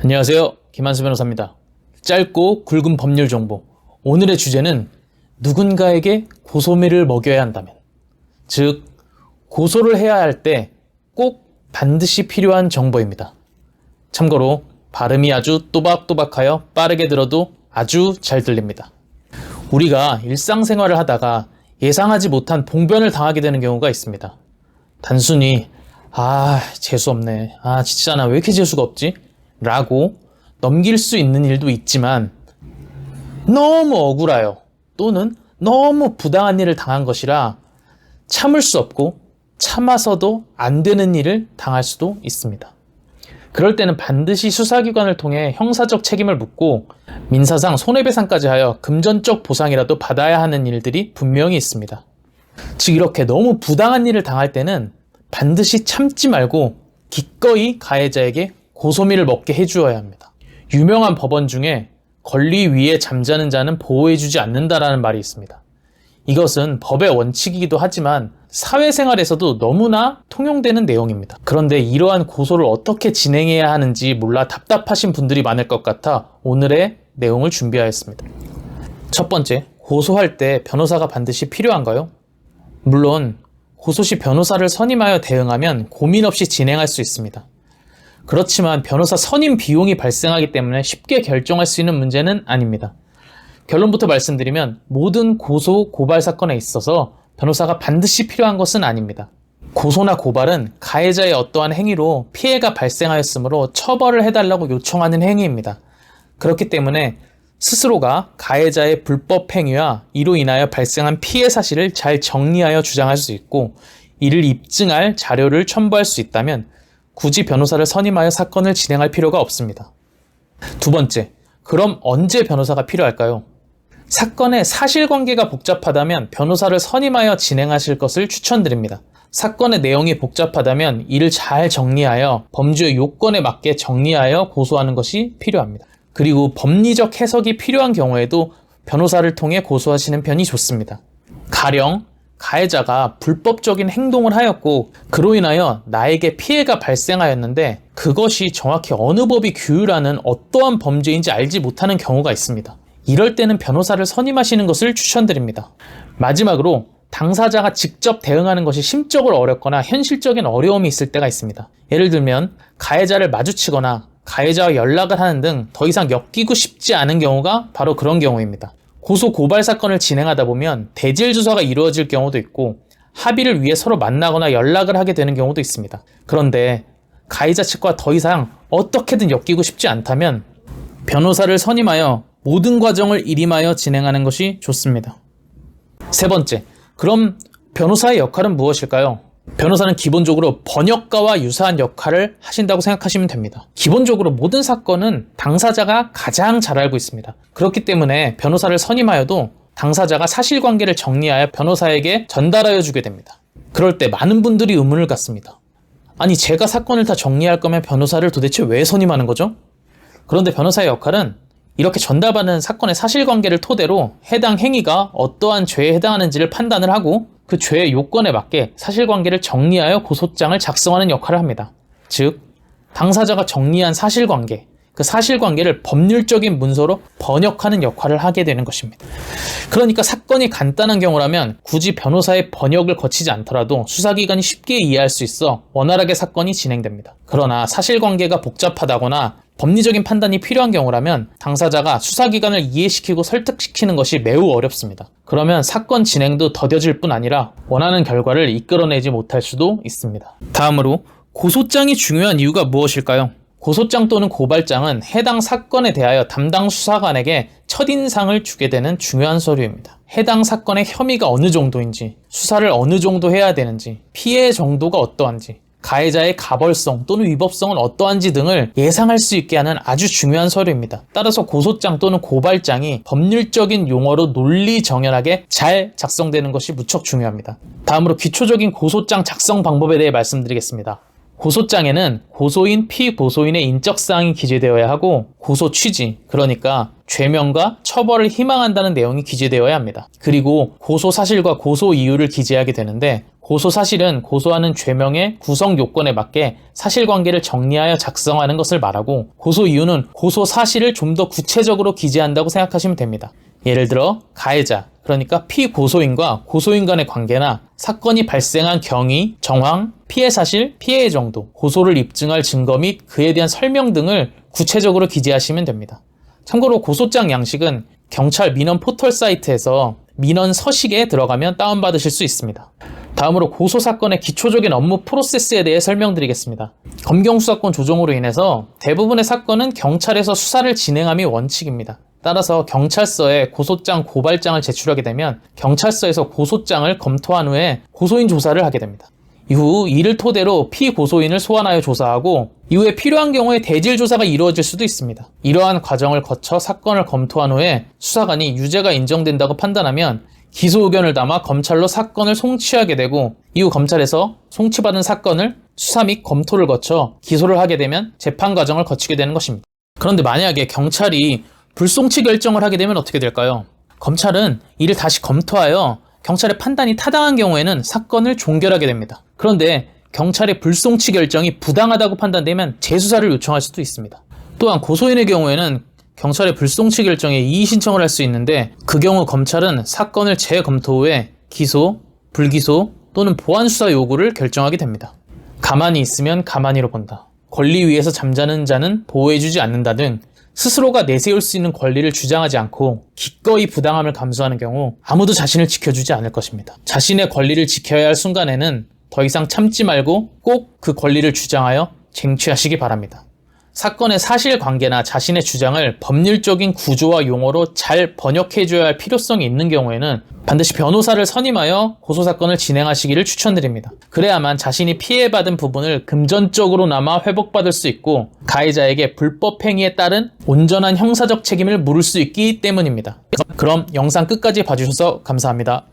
안녕하세요. 김한수 변호사입니다. 짧고 굵은 법률 정보. 오늘의 주제는 누군가에게 고소미를 먹여야 한다면, 즉 고소를 해야 할 때 꼭 반드시 필요한 정보입니다. 참고로 발음이 아주 또박또박하여 빠르게 들어도 아주 잘 들립니다. 우리가 일상생활을 하다가 예상하지 못한 봉변을 당하게 되는 경우가 있습니다. 단순히 재수없네, 진짜 나 왜 이렇게 재수가 없지? 라고 넘길 수 있는 일도 있지만, 너무 억울하여 또는 너무 부당한 일을 당한 것이라 참을 수 없고 참아서도 안 되는 일을 당할 수도 있습니다. 그럴 때는 반드시 수사기관을 통해 형사적 책임을 묻고 민사상 손해배상까지 하여 금전적 보상이라도 받아야 하는 일들이 분명히 있습니다. 즉 이렇게 너무 부당한 일을 당할 때는 반드시 참지 말고 기꺼이 가해자에게 고소미를 먹게 해주어야 합니다. 유명한 법원 중에 권리 위에 잠자는 자는 보호해주지 않는다라는 말이 있습니다. 이것은 법의 원칙이기도 하지만 사회생활에서도 너무나 통용되는 내용입니다. 그런데 이러한 고소를 어떻게 진행해야 하는지 몰라 답답하신 분들이 많을 것 같아 오늘의 내용을 준비하였습니다. 첫 번째, 고소할 때 변호사가 반드시 필요한가요? 물론 고소 시 변호사를 선임하여 대응하면 고민 없이 진행할 수 있습니다. 그렇지만 변호사 선임 비용이 발생하기 때문에 쉽게 결정할 수 있는 문제는 아닙니다. 결론부터 말씀드리면 모든 고소, 고발 사건에 있어서 변호사가 반드시 필요한 것은 아닙니다. 고소나 고발은 가해자의 어떠한 행위로 피해가 발생하였으므로 처벌을 해달라고 요청하는 행위입니다. 그렇기 때문에 스스로가 가해자의 불법 행위와 이로 인하여 발생한 피해 사실을 잘 정리하여 주장할 수 있고, 이를 입증할 자료를 첨부할 수 있다면 굳이 변호사를 선임하여 사건을 진행할 필요가 없습니다. 두 번째, 그럼 언제 변호사가 필요할까요? 사건의 사실관계가 복잡하다면 변호사를 선임하여 진행하실 것을 추천드립니다. 사건의 내용이 복잡하다면 이를 잘 정리하여 범죄의 요건에 맞게 정리하여 고소하는 것이 필요합니다. 그리고 법리적 해석이 필요한 경우에도 변호사를 통해 고소하시는 편이 좋습니다. 가령 가해자가 불법적인 행동을 하였고 그로 인하여 나에게 피해가 발생하였는데 그것이 정확히 어느 법이 규율하는 어떠한 범죄인지 알지 못하는 경우가 있습니다. 이럴 때는 변호사를 선임하시는 것을 추천드립니다. 마지막으로 당사자가 직접 대응하는 것이 심적으로 어렵거나 현실적인 어려움이 있을 때가 있습니다. 예를 들면 가해자를 마주치거나 가해자와 연락을 하는 등 더 이상 엮이고 싶지 않은 경우가 바로 그런 경우입니다. 고소 고발 사건을 진행하다 보면 대질 조사가 이루어질 경우도 있고 합의를 위해 서로 만나거나 연락을 하게 되는 경우도 있습니다. 그런데 가해자 측과 더 이상 어떻게든 엮이고 싶지 않다면 변호사를 선임하여 모든 과정을 일임하여 진행하는 것이 좋습니다. 세 번째, 그럼 변호사의 역할은 무엇일까요? 변호사는 기본적으로 번역가와 유사한 역할을 하신다고 생각하시면 됩니다. 기본적으로 모든 사건은 당사자가 가장 잘 알고 있습니다. 그렇기 때문에 변호사를 선임하여도 당사자가 사실관계를 정리하여 변호사에게 전달하여 주게 됩니다. 그럴 때 많은 분들이 의문을 갖습니다. 아니, 제가 사건을 다 정리할 거면 변호사를 도대체 왜 선임하는 거죠? 그런데 변호사의 역할은 이렇게 전달받은 사건의 사실관계를 토대로 해당 행위가 어떠한 죄에 해당하는지를 판단을 하고 그 죄의 요건에 맞게 사실관계를 정리하여 고소장을 작성하는 역할을 합니다. 즉, 당사자가 정리한 사실관계, 그 사실관계를 법률적인 문서로 번역하는 역할을 하게 되는 것입니다. 그러니까 사건이 간단한 경우라면 굳이 변호사의 번역을 거치지 않더라도 수사기관이 쉽게 이해할 수 있어 원활하게 사건이 진행됩니다. 그러나 사실관계가 복잡하다거나 법리적인 판단이 필요한 경우라면 당사자가 수사기관을 이해시키고 설득시키는 것이 매우 어렵습니다. 그러면 사건 진행도 더뎌질 뿐 아니라 원하는 결과를 이끌어내지 못할 수도 있습니다. 다음으로 고소장이 중요한 이유가 무엇일까요? 고소장 또는 고발장은 해당 사건에 대하여 담당 수사관에게 첫인상을 주게 되는 중요한 서류입니다. 해당 사건의 혐의가 어느 정도인지, 수사를 어느 정도 해야 되는지, 피해 정도가 어떠한지, 가해자의 가벌성 또는 위법성은 어떠한지 등을 예상할 수 있게 하는 아주 중요한 서류입니다. 따라서 고소장 또는 고발장이 법률적인 용어로 논리정연하게 잘 작성되는 것이 무척 중요합니다. 다음으로 기초적인 고소장 작성 방법에 대해 말씀드리겠습니다. 고소장에는 고소인, 피고소인의 인적사항이 기재되어야 하고 고소 취지, 그러니까 죄명과 처벌을 희망한다는 내용이 기재되어야 합니다. 그리고 고소 사실과 고소 이유를 기재하게 되는데 고소사실은 고소하는 죄명의 구성 요건에 맞게 사실관계를 정리하여 작성하는 것을 말하고, 고소 이유는 고소 사실을 좀 더 구체적으로 기재한다고 생각하시면 됩니다. 예를 들어 가해자, 그러니까 피고소인과 고소인 간의 관계나 사건이 발생한 경위, 정황, 피해 사실, 피해의 정도, 고소를 입증할 증거 및 그에 대한 설명 등을 구체적으로 기재하시면 됩니다. 참고로 고소장 양식은 경찰 민원 포털 사이트에서 민원 서식에 들어가면 다운받으실 수 있습니다. 다음으로 고소사건의 기초적인 업무 프로세스에 대해 설명드리겠습니다. 검경수사권 조정으로 인해서 대부분의 사건은 경찰에서 수사를 진행함이 원칙입니다. 따라서 경찰서에 고소장, 고발장을 제출하게 되면 경찰서에서 고소장을 검토한 후에 고소인 조사를 하게 됩니다. 이후 이를 토대로 피고소인을 소환하여 조사하고, 이후에 필요한 경우에 대질 조사가 이루어질 수도 있습니다. 이러한 과정을 거쳐 사건을 검토한 후에 수사관이 유죄가 인정된다고 판단하면 기소 의견을 담아 검찰로 사건을 송치하게 되고, 이후 검찰에서 송치받은 사건을 수사 및 검토를 거쳐 기소를 하게 되면 재판 과정을 거치게 되는 것입니다. 그런데 만약에 경찰이 불송치 결정을 하게 되면 어떻게 될까요? 검찰은 이를 다시 검토하여 경찰의 판단이 타당한 경우에는 사건을 종결하게 됩니다. 그런데 경찰의 불송치 결정이 부당하다고 판단되면 재수사를 요청할 수도 있습니다. 또한 고소인의 경우에는 경찰의 불송치 결정에 이의 신청을 할 수 있는데, 그 경우 검찰은 사건을 재검토 후에 기소, 불기소 또는 보완수사 요구를 결정하게 됩니다. 가만히 있으면 가만히로 본다, 권리 위에서 잠자는 자는 보호해주지 않는다 등 스스로가 내세울 수 있는 권리를 주장하지 않고 기꺼이 부당함을 감수하는 경우 아무도 자신을 지켜주지 않을 것입니다. 자신의 권리를 지켜야 할 순간에는 더 이상 참지 말고 꼭 그 권리를 주장하여 쟁취하시기 바랍니다. 사건의 사실관계나 자신의 주장을 법률적인 구조와 용어로 잘 번역해줘야 할 필요성이 있는 경우에는 반드시 변호사를 선임하여 고소사건을 진행하시기를 추천드립니다. 그래야만 자신이 피해받은 부분을 금전적으로나마 회복받을 수 있고, 가해자에게 불법 행위에 따른 온전한 형사적 책임을 물을 수 있기 때문입니다. 그럼 영상 끝까지 봐주셔서 감사합니다.